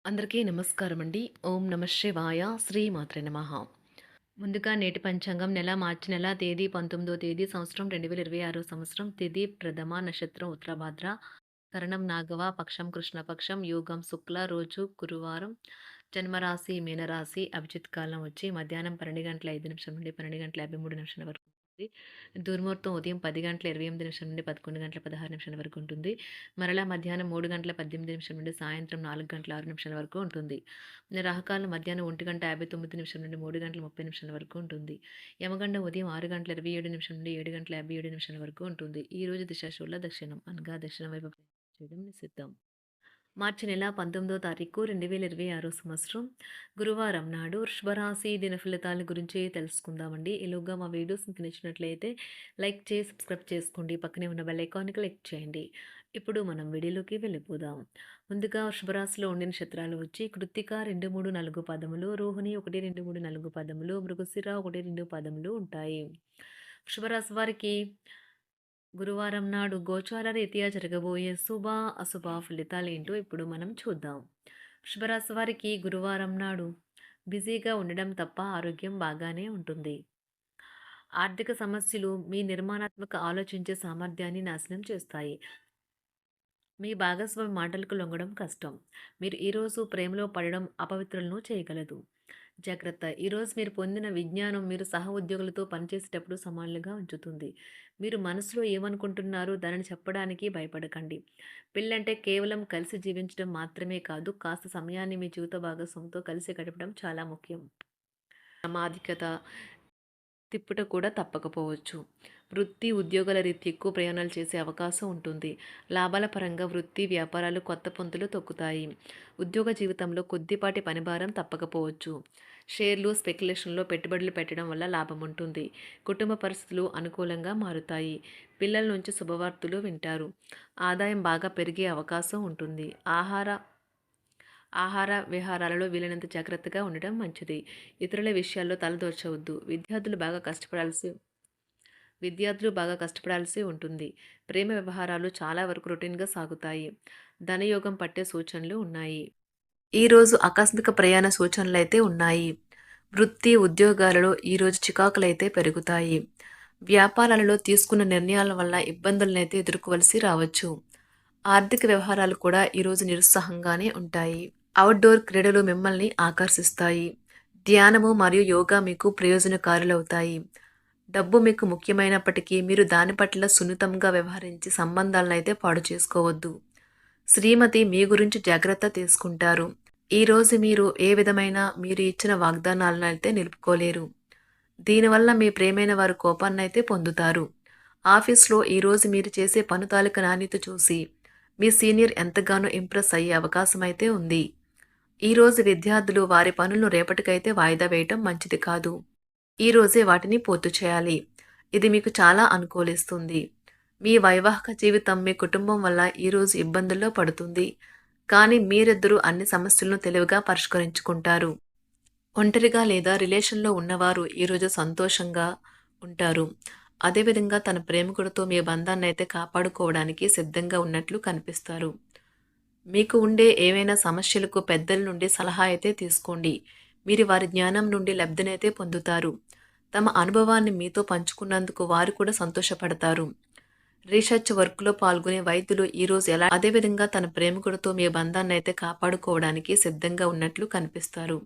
అందరికీ నమస్కారం అండి. ఓం నమ శివాయ. శ్రీమాత్రే నమః. ముందుగా నేటి పంచాంగం మార్చి నెల తేదీ 19వ తేదీ సంవత్సరం 2026 సంవత్సరం తిథి ప్రథమ నక్షత్రం ఉత్తరాభాద్ర కరణం నాగవ పక్షం కృష్ణపక్షం యోగం శుక్ల రోజు గురువారం జన్మరాశి మీనరాశి అభిజిత్ కాలం వచ్చి మధ్యాహ్నం 12 గంటల 5 నిమిషం నుండి 12 గంటల 53 నిమిషాల వరకు ఉంటుంది. దుర్ముహూర్తం ఉదయం 10 గంటల 28 నిమిషం నుండి 11 గంటల 16 నిమిషాల వరకు ఉంటుంది. మరలా మధ్యాహ్నం 3 గంటల 18 నిమిషం నుండి సాయంత్రం 4 గంటల 6 నిమిషాల వరకు ఉంటుంది. రాహుకాలం మధ్యాహ్నం 1 గంట 59 నిమిషం నుండి 3 గంటల 30 నిమిషాల వరకు ఉంటుంది. యమగండం ఉదయం 6 గంటల 27 నిమిషం నుండి 7 గంటల 57 నిమిషాల వరకు ఉంటుంది. ఈ రోజు దిశాశూల దక్షిణం అనగా దక్షిణం వైపు చేయడం నిషిద్ధం. మార్చి నెల 19వ తారీఖు 2026 సంవత్సరం గురువారం నాడు వృషభరాశి దిన ఫలితాల గురించి తెలుసుకుందామండి. ఈలోగా మా వీడియోస్ మీకు నచ్చినట్లయితే లైక్ చేసి సబ్స్క్రైబ్ చేసుకోండి. పక్కనే ఉన్న బెల్ ఐకాన్ని క్లిక్ చేయండి. ఇప్పుడు మనం వీడియోలోకి వెళ్ళిపోదాం. ముందుగా వృషభరాశిలో ఉండే నక్షత్రాలు వచ్చి కృత్తిక 2, 3, 4 పదములు, రోహిణి 1, 2, 3, 4 పదములు, మృగశిర 1, 2 పదములు ఉంటాయి. వృషభరాశి వారికి గురువారం నాడు గోచార రీత్యా జరగబోయే శుభ అశుభ ఫలితాలేంటో ఇప్పుడు మనం చూద్దాం. వృషభరాశి వారికి గురువారం నాడు బిజీగా ఉండడం తప్ప ఆరోగ్యం బాగానే ఉంటుంది. ఆర్థిక సమస్యలు మీ నిర్మాణాత్మక ఆలోచించే సామర్థ్యాన్ని నాశనం చేస్తాయి. మీ భాగస్వామి మాటలకు లొంగడం కష్టం. మీరు ఈరోజు ప్రేమలో పడడం అపవిత్రులను చేయగలదు. జాగ్రత్త! ఈరోజు మీరు పొందిన విజ్ఞానం మీరు సహ ఉద్యోగులతో పనిచేసేటప్పుడు సమానంగా ఉంచుతుంది. మీరు మనసులో ఏమనుకుంటున్నారో దానిని చెప్పడానికి భయపడకండి. పెళ్ళంటే కేవలం కలిసి జీవించడం మాత్రమే కాదు, కాస్త సమయాన్ని మీ జీవిత భాగస్వామితో కలిసి గడపడం చాలా ముఖ్యం. సామాజికత తిప్పుట కూడా తప్పకపోవచ్చు. వృత్తి, ఉద్యోగాల రీత్యా ఎక్కువ ప్రయాణాలు చేసే అవకాశం ఉంటుంది. లాభాల పరంగా వృత్తి, వ్యాపారాలు కొత్త పుంతలు తొక్కుతాయి. ఉద్యోగ జీవితంలో కొద్దిపాటి పనిభారం తప్పకపోవచ్చు. షేర్లు, స్పెక్యులేషన్లో పెట్టుబడులు పెట్టడం వల్ల లాభం ఉంటుంది. కుటుంబ పరిస్థితులు అనుకూలంగా మారుతాయి. పిల్లల నుంచి శుభవార్తలు వింటారు. ఆదాయం బాగా పెరిగే అవకాశం ఉంటుంది. ఆహార విహారాలలో వీలైనంత జాగ్రత్తగా ఉండడం మంచిది. ఇతరుల విషయాల్లో తలదూర్చవద్దు. విద్యార్థులు బాగా కష్టపడాల్సి ఉంటుంది. ప్రేమ వ్యవహారాలు చాలా వరకు రొటీన్గా సాగుతాయి. ధనయోగం పట్టే సూచనలు ఉన్నాయి. ఈరోజు ఆకస్మిక ప్రయాణ సూచనలైతే ఉన్నాయి. వృత్తి, ఉద్యోగాలలో ఈరోజు చికాకులైతే పెరుగుతాయి. వ్యాపారాలలో తీసుకున్న నిర్ణయాల వల్ల ఇబ్బందులనైతే ఎదుర్కోవలసి రావచ్చు. ఆర్థిక వ్యవహారాలు కూడా ఈరోజు నిరుత్సాహంగానే ఉంటాయి. అవుట్డోర్ క్రీడలు మిమ్మల్ని ఆకర్షిస్తాయి. ధ్యానము మరియు యోగా మీకు ప్రయోజనకారులవుతాయి. డబ్బు మీకు ముఖ్యమైనప్పటికీ మీరు దాని పట్ల సున్నితంగా వ్యవహరించి సంబంధాలను అయితే పాడు చేసుకోవద్దు. శ్రీమతి మీ గురించి జాగ్రత్త తీసుకుంటారు. ఈరోజు మీరు ఏ విధమైన మీరు ఇచ్చిన వాగ్దానాలను అయితే నిలుపుకోలేరు. దీనివల్ల మీ ప్రేమైన వారు కోపాన్నైతే పొందుతారు. ఆఫీస్లో ఈరోజు మీరు చేసే పను తాలూకు నాణ్యత చూసి మీ సీనియర్ ఎంతగానో ఇంప్రెస్ అయ్యే అవకాశం అయితే ఉంది. ఈరోజు విద్యార్థులు వారి పనులను రేపటికైతే వాయిదా వేయటం మంచిది కాదు. ఈరోజే వాటిని పూర్తి చేయాలి. ఇది మీకు చాలా అనుకూలిస్తుంది. మీ వైవాహిక జీవితం మీ కుటుంబం వల్ల ఈరోజు ఇబ్బందుల్లో పడుతుంది. కానీ మీరిద్దరూ అన్ని సమస్యలను తెలివిగా పరిష్కరించుకుంటారు. ఒంటరిగా లేదా రిలేషన్లో ఉన్నవారు ఈరోజు సంతోషంగా ఉంటారు. అదేవిధంగా తన ప్రేమికుడితో మీ బంధాన్ని అయితే కాపాడుకోవడానికి సిద్ధంగా ఉన్నట్లు కనిపిస్తారు. మీకు ఉండే ఏవైనా సమస్యలకు పెద్దల నుండి సలహా అయితే తీసుకోండి. మీరు వారి జ్ఞానం నుండి లబ్ధినైతే పొందుతారు. తమ అనుభవాన్ని మీతో పంచుకున్నందుకు వారు కూడా సంతోషపడతారు. రీసెర్చ్ వర్క్లో పాల్గొనే వైద్యులు ఈరోజు అదేవిధంగా తన ప్రేమికుడితో మీ బంధాన్ని అయితే కాపాడుకోవడానికి సిద్ధంగా ఉన్నట్లు కనిపిస్తారు.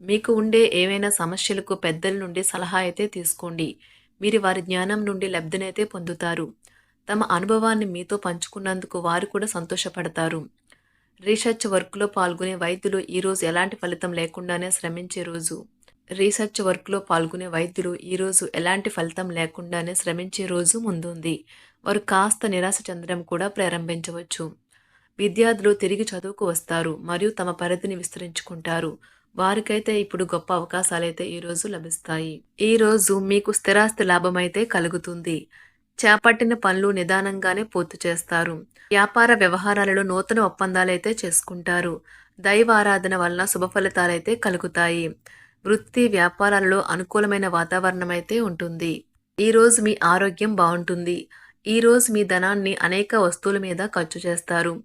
మీకు ఉండే ఏవైనా సమస్యలకు పెద్దల నుండి సలహా అయితే తీసుకోండి. మీరు వారి జ్ఞానం నుండి లబ్ధినైతే పొందుతారు. తమ అనుభవాన్ని మీతో పంచుకున్నందుకు వారు కూడా సంతోషపడతారు. రీసెర్చ్ వర్క్లో పాల్గొనే వైద్యులు ఈరోజు ఎలాంటి ఫలితం లేకుండానే శ్రమించే రోజు ముందుంది. వారు కాస్త నిరాశ చెందడం కూడా ప్రారంభించవచ్చు. విద్యార్థులు తిరిగి చదువుకు వస్తారు మరియు తమ పరిధిని విస్తరించుకుంటారు. వారికైతే ఇప్పుడు గొప్ప అవకాశాలైతే ఈరోజు లభిస్తాయి. ఈరోజు మీకు స్థిరాస్తి లాభమైతే కలుగుతుంది. చేపట్టిన పనులు నిదానంగానే పూర్తి చేస్తారు. వ్యాపార వ్యవహారాలలో నూతన ఒప్పందాలైతే చేసుకుంటారు. దైవ ఆరాధన వలన శుభ ఫలితాలైతే కలుగుతాయి. వృత్తి, వ్యాపారాలలో అనుకూలమైన వాతావరణం అయితే ఉంటుంది. ఈరోజు మీ ఆరోగ్యం బాగుంటుంది. ఈరోజు మీ ధనాన్ని అనేక వస్తువుల మీద ఖర్చు చేస్తారు.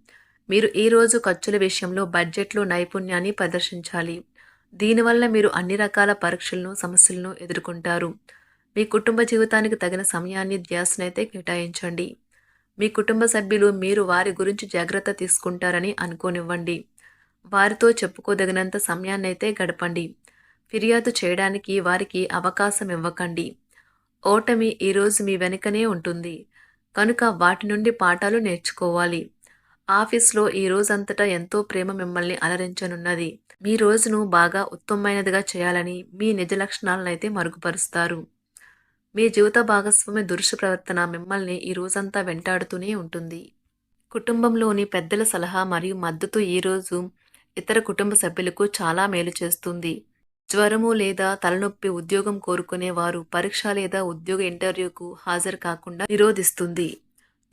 మీరు ఈరోజు ఖర్చుల విషయంలో బడ్జెట్లో నైపుణ్యాన్ని ప్రదర్శించాలి. దీనివల్ల మీరు అన్ని రకాల పరీక్షలను, సమస్యలను ఎదుర్కొంటారు. మీ కుటుంబ జీవితానికి తగిన సమయాన్ని, ధ్యాసనైతే కేటాయించండి. మీ కుటుంబ సభ్యులు మీరు వారి గురించి జాగ్రత్త తీసుకుంటారని అనుకోనివ్వండి. వారితో చెప్పుకోదగినంత సమయాన్నైతే గడపండి. ఫిర్యాదు చేయడానికి వారికి అవకాశం ఇవ్వకండి. ఓటమి ఈరోజు మీ వెనుకనే ఉంటుంది. కనుక వాటి నుండి పాఠాలు నేర్చుకోవాలి. ఆఫీస్‌లో ఈ రోజంతటా ఎంతో ప్రేమ మిమ్మల్ని అలరించనున్నది. మీ రోజును బాగా ఉత్తమమైనదిగా చేయాలని మీ నిజ లక్షణాలనైతే మరుగుపరుస్తారు. మీ జీవిత భాగస్వామి దురుసు ప్రవర్తన మిమ్మల్ని ఈ రోజంతా వెంటాడుతూనే ఉంటుంది. కుటుంబంలోని పెద్దల సలహా మరియు మద్దతు ఈరోజు ఇతర కుటుంబ సభ్యులకు చాలా మేలు చేస్తుంది. జ్వరము లేదా తలనొప్పి ఉద్యోగం కోరుకునేవారు పరీక్ష లేదా ఉద్యోగ ఇంటర్వ్యూకు హాజరు కాకుండా నిరోధిస్తుంది.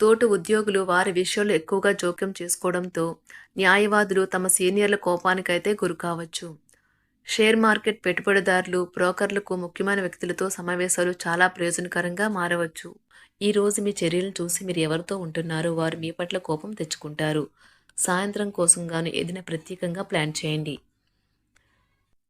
తోటి ఉద్యోగులు వారి విషయాల్లో ఎక్కువగా జోక్యం చేసుకోవడంతో న్యాయవాదులు తమ సీనియర్ల కోపానికైతే గురికావచ్చు. షేర్ మార్కెట్ పెట్టుబడిదారులు, బ్రోకర్లకు ముఖ్యమైన వ్యక్తులతో సమావేశాలు చాలా ప్రయోజనకరంగా మారవచ్చు. ఈ రోజు మీ చర్యలను చూసి మీరు ఎవరితో ఉంటున్నారో వారు మీ పట్ల కోపం తెచ్చుకుంటారు. సాయంత్రం కోసం గాను ఏదైనా ప్రత్యేకంగా ప్లాన్ చేయండి.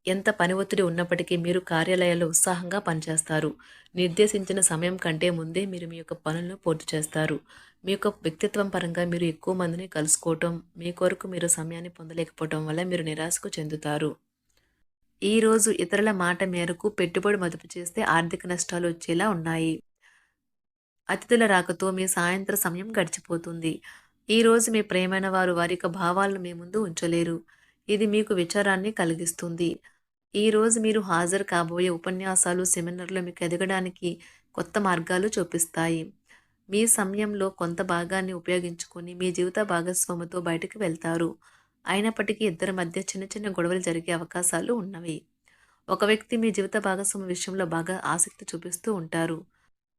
ఎంత పని ఒత్తిడి ఉన్నప్పటికీ మీరు కార్యాలయాల్లో ఉత్సాహంగా పనిచేస్తారు. నిర్దేశించిన సమయం కంటే ముందే మీరు మీ యొక్క పనులను పూర్తి చేస్తారు. మీ యొక్క వ్యక్తిత్వం పరంగా మీరు ఎక్కువ మందిని కలుసుకోవటం, మీ కొరకు మీరు సమయాన్ని పొందలేకపోవటం వల్ల మీరు నిరాశకు చెందుతారు. ఈరోజు ఇతరుల మాట మేరకు పెట్టుబడి మదుపు చేస్తే ఆర్థిక నష్టాలు వచ్చేలా ఉన్నాయి. అతిథుల రాకతో మీ సాయంత్ర సమయం గడిచిపోతుంది. ఈరోజు మీ ప్రియమైన వారు వారి యొక్క భావాలను మీ ముందు ఉంచలేరు. ఇది మీకు విచారాన్ని కలిగిస్తుంది. ఈరోజు మీరు హాజరు కాబోయే ఉపన్యాసాలు, సెమినార్లు మీకు ఎదగడానికి కొత్త మార్గాలు చూపిస్తాయి. మీ సమయంలో కొంత భాగాన్ని ఉపయోగించుకొని మీ జీవిత భాగస్వామితో బయటకు వెళ్తారు. అయినప్పటికీ ఇద్దరి మధ్య చిన్న చిన్న గొడవలు జరిగే అవకాశాలు ఉన్నవి. ఒక వ్యక్తి మీ జీవిత భాగస్వామి విషయంలో బాగా ఆసక్తి చూపిస్తూ ఉంటారు.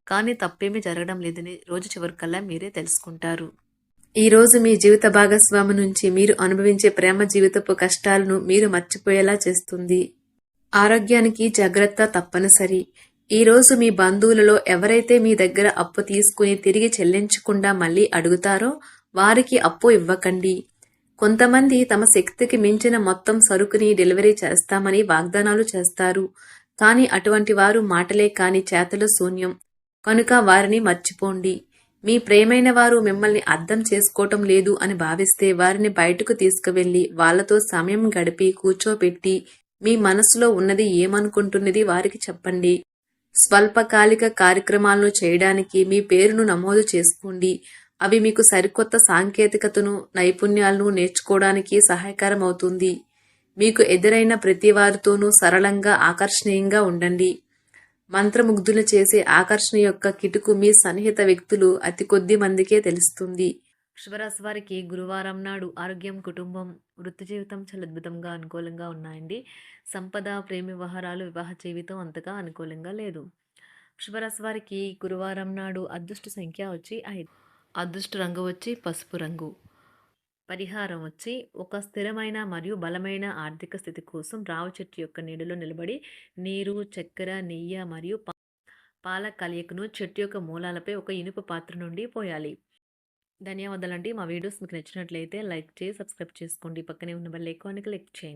కానీ తప్పేమీ జరగడం లేదని రోజు చివరికల్లా మీరే తెలుసుకుంటారు. ఈరోజు మీ జీవిత భాగస్వామి నుంచి మీరు అనుభవించే ప్రేమ జీవితపు కష్టాలను మీరు మర్చిపోయేలా చేస్తుంది. ఆరోగ్యానికి జాగ్రత్త తప్పనిసరి. ఈరోజు మీ బంధువులలో ఎవరైతే మీ దగ్గర అప్పు తీసుకుని తిరిగి చెల్లించకుండా మళ్ళీ అడుగుతారో వారికి అప్పు ఇవ్వకండి. కొంతమంది తమ శక్తికి మించిన మొత్తం సరుకుని డెలివరీ చేస్తామని వాగ్దానాలు చేస్తారు. కానీ అటువంటి వారు మాటలే కాని చేతలు శూన్యం. కనుక వారిని మర్చిపోండి. మీ ప్రియమైన వారు మిమ్మల్ని అర్థం చేసుకోవటం లేదు అని భావిస్తే వారిని బయటకు తీసుకువెళ్ళి వాళ్లతో సమయం గడిపి కూర్చోబెట్టి మీ మనసులో ఉన్నది ఏమనుకుంటున్నది వారికి చెప్పండి. స్వల్పకాలిక కార్యక్రమాలను చేయడానికి మీ పేరును నమోదు చేసుకోండి. అవి మీకు సరికొత్త సాంకేతికతను, నైపుణ్యాలను నేర్చుకోవడానికి సహాయకరం అవుతుంది. మీకు ఎదురైన ప్రతి వారితోనూ సరళంగా, ఆకర్షణీయంగా ఉండండి. మంత్రముగ్ధులు చేసే ఆకర్షణ యొక్క కిటుకు మీ సన్నిహిత వ్యక్తులు అతి కొద్ది మందికే తెలుస్తుంది. వృషభరాశి వారికి గురువారం నాడు ఆరోగ్యం, కుటుంబం, వృత్తి జీవితం చాలా అద్భుతంగా అనుకూలంగా ఉన్నాయండి. సంపద, ప్రేమ వ్యవహారాలు, వివాహ జీవితం అంతగా అనుకూలంగా లేదు. వృషభరాశి వారికి గురువారం నాడు అదృష్ట సంఖ్య వచ్చి 5. అదృష్ట రంగు వచ్చి పసుపు రంగు. పరిహారం వచ్చి ఒక స్థిరమైన మరియు బలమైన ఆర్థిక స్థితి కోసం రావి చెట్టు యొక్క నీడలో నిలబడి నీరు, చక్కెర, నెయ్యి మరియు పాల కలయికను చెట్టు యొక్క మూలాలపై ఒక ఇనుప పాత్ర నుండి పోయాలి. ధన్యవాదాలండి. మా వీడియోస్ మీకు నచ్చినట్లయితే లైక్ చేసి సబ్స్క్రైబ్ చేసుకోండి. పక్కనే ఉన్న బెల్ ఐకాన్‌ని క్లిక్ చేయండి.